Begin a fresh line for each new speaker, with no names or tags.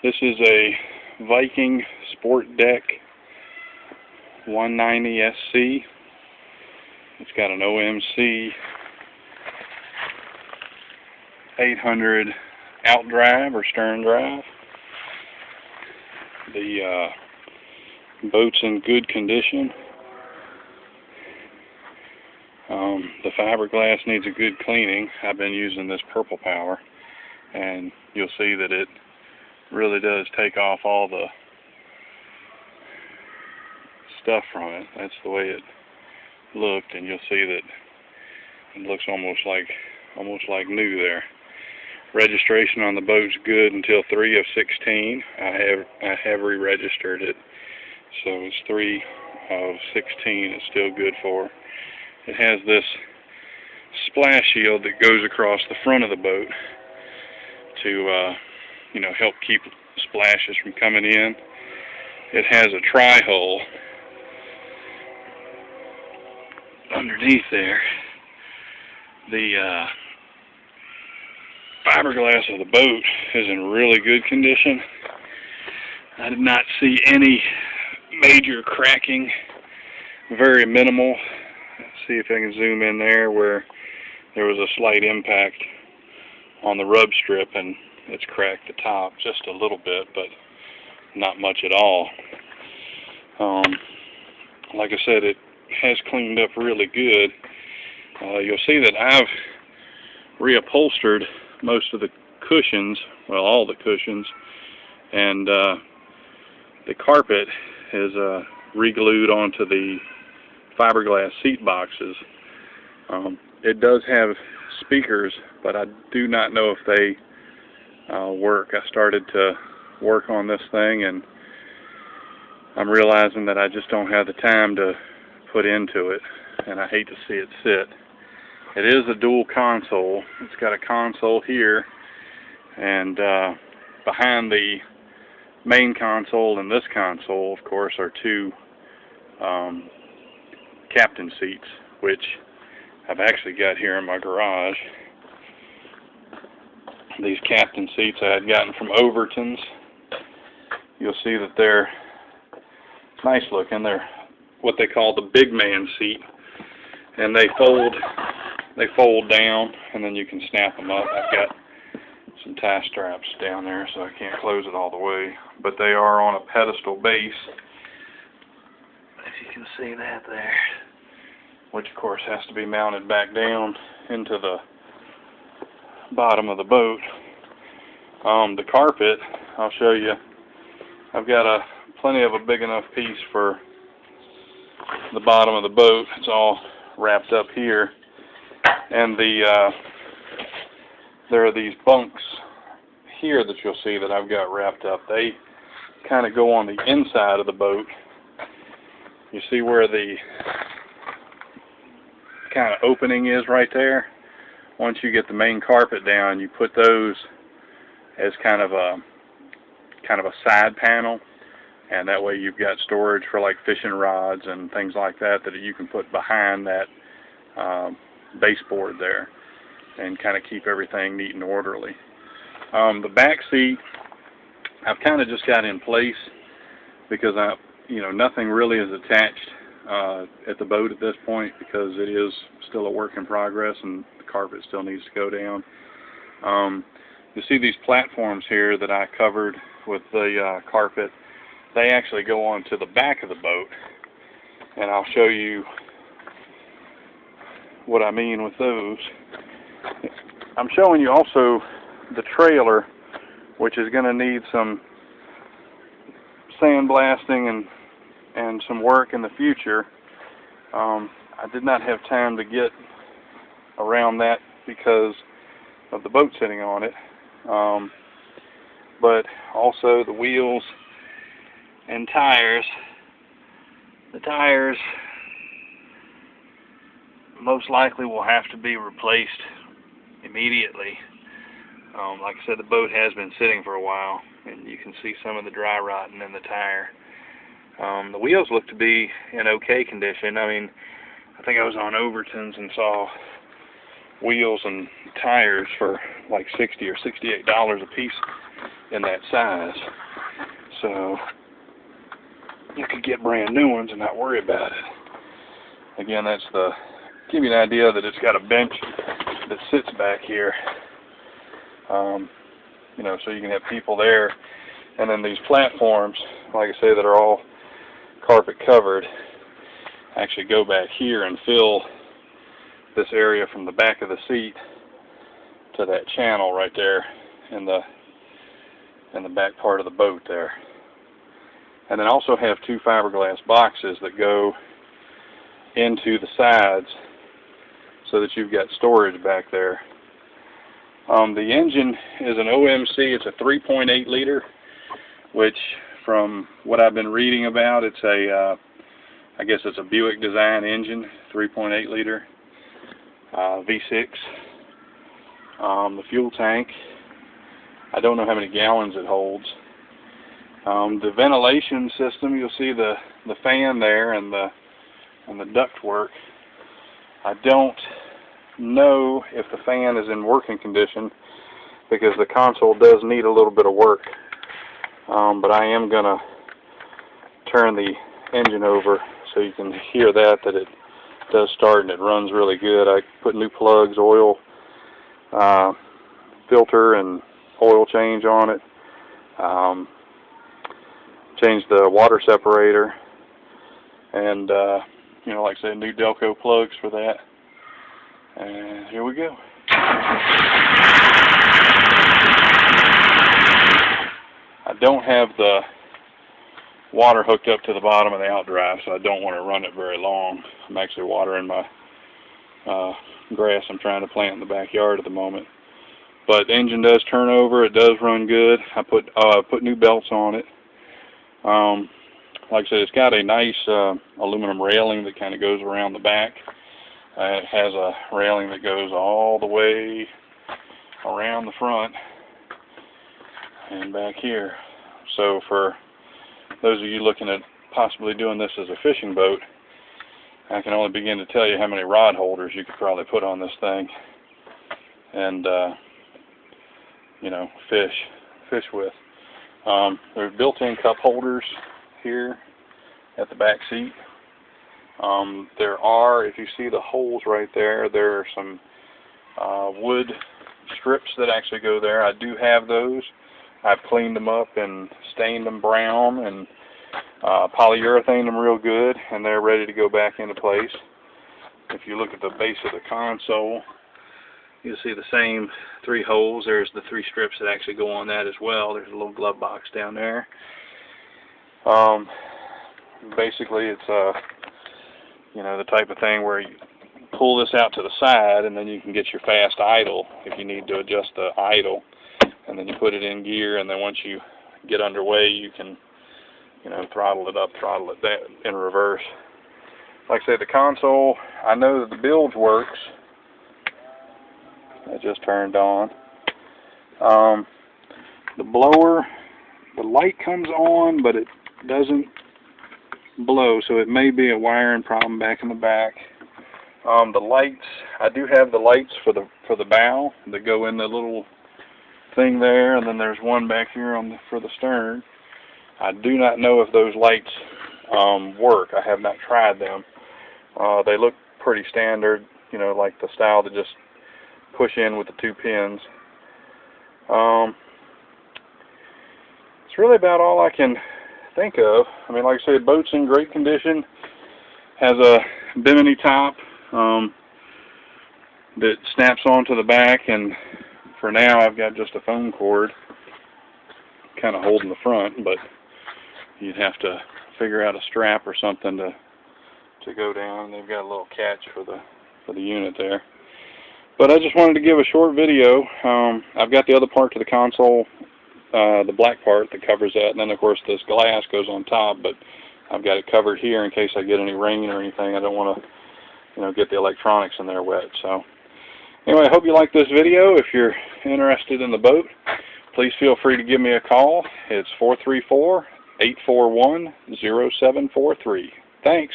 This is a Viking Sport Deck 190 SC. It's got an OMC 800 outdrive or stern drive. The boat's in good condition. The fiberglass needs a good cleaning. I've been using this Purple Power, and you'll see that it really does take off all the stuff from it. That's the way it looked, and you'll see that it looks almost like new there. Registration on the boat's good until 3 of 16. I have re-registered it, so it's 3 of 16 it's still good for. It has this splash shield that goes across the front of the boat to help keep splashes from coming in. It has a tri-hull underneath there. The fiberglass of the boat is in really good condition. I did not see any major cracking, very minimal. Let's see if I can zoom in there where there was a slight impact on the rub strip and it's cracked the top just a little bit, but not much at all. Like I said, it has cleaned up really good. You'll see that I've reupholstered most of the cushions, well, all the cushions, and the carpet is re-glued onto the fiberglass seat boxes. It does have speakers, but I do not know if they work. I started to work on this thing, and I'm realizing that I just don't have the time to put into it, and I hate to see it sit. It is a dual console. It's got a console here, and behind the main console and this console, of course, are two captain seats, which I've actually got here in my garage. These captain seats I had gotten from Overton's. You'll see that they're nice looking. They're what they call the big man seat, and they fold down, and then you can snap them up. I've got some tie straps down there, so I can't close it all the way, but they are on a pedestal base, if you can see that there, which of course has to be mounted back down into the bottom of the boat. The carpet, I'll show you. I've got plenty of a big enough piece for the bottom of the boat. It's all wrapped up here, and there are these bunks here that you'll see that I've got wrapped up. They kind of go on the inside of the boat. You see where the kind of opening is right there? Once you get the main carpet down, you put those as kind of a side panel, and that way you've got storage for like fishing rods and things like that that you can put behind that baseboard there and kind of keep everything neat and orderly. The back seat I've kind of just got in place because nothing really is attached at the boat at this point because it is still a work in progress and the carpet still needs to go down. You see these platforms here that I covered with the carpet. They actually go onto the back of the boat, and I'll show you what I mean with those. I'm showing you also the trailer, which is going to need some sandblasting and some work in the future. I did not have time to get around that because of the boat sitting on it, but also the wheels and tires. The tires most likely will have to be replaced immediately. Like I said, the boat has been sitting for a while, and you can see some of the dry rotting in the tire. The wheels look to be in okay condition. I mean, I think I was on Overton's and saw wheels and tires for like $60 or $68 a piece in that size. So you could get brand new ones and not worry about it. Again, that's the give you an idea that it's got a bench that sits back here. You know, so you can have people there, and then these platforms, like I say, that are all carpet covered, actually go back here and fill this area from the back of the seat to that channel right there in the back part of the boat there. And then also have two fiberglass boxes that go into the sides so that you've got storage back there. The engine is an OMC. It's a 3.8 liter, which from what I've been reading about, it's a I guess it's a Buick design engine, 3.8 liter V6. The fuel tank, I don't know how many gallons it holds. The ventilation system, you'll see the fan there and the duct work. I don't know if the fan is in working condition because the console does need a little bit of work. But I am going to turn the engine over so you can hear that it does start and it runs really good. I put new plugs, oil filter and oil change on it. Changed the water separator, and you know, like I said, new Delco plugs for that. And here we go. I don't have the water hooked up to the bottom of the outdrive, so I don't want to run it very long. I'm actually watering my grass I'm trying to plant in the backyard at the moment. But the engine does turn over. It does run good. I put new belts on it. Like I said, it's got a nice aluminum railing that kind of goes around the back. It has a railing that goes all the way around the front and back here. So for those of you looking at possibly doing this as a fishing boat, I can only begin to tell you how many rod holders you could probably put on this thing and you know, fish with. There's built-in cup holders here at the back seat. There are, if you see the holes right there, there are some wood strips that actually go there. I do have those. I've cleaned them up and stained them brown and polyurethane them real good, and they're ready to go back into place. If you look at the base of the console, you'll see the same three holes. There's the three strips that actually go on that as well. There's a little glove box down there. Basically, it's you know, the type of thing where you pull this out to the side, and then you can get your fast idle if you need to adjust the idle, and then you put it in gear, and then once you get underway, you can, you know, throttle it up, throttle it down in reverse. Like I said, the console, I know that the bilge works. That just turned on. The blower, the light comes on, but it doesn't blow, so it may be a wiring problem back in the back. The lights, I do have the lights for the bow that go in the little thing there, and then there's one back here for the stern. I do not know if those lights work. I have not tried them. They look pretty standard, you know, like the style that just push in with the two pins. It's really about all I can think of. I mean, like I said, boat's in great condition. Has a bimini top that snaps onto the back, and for now I've got just a foam cord kind of holding the front, but you'd have to figure out a strap or something to go down. They've got a little catch for the unit there. But I just wanted to give a short video. I've got the other part to the console, the black part that covers that, and then of course this glass goes on top, but I've got it covered here in case I get any rain or anything. I don't want to, you know, get the electronics in there wet. So anyway, I hope you like this video. If you're interested in the boat, please feel free to give me a call. It's 434-841-0743. Thanks.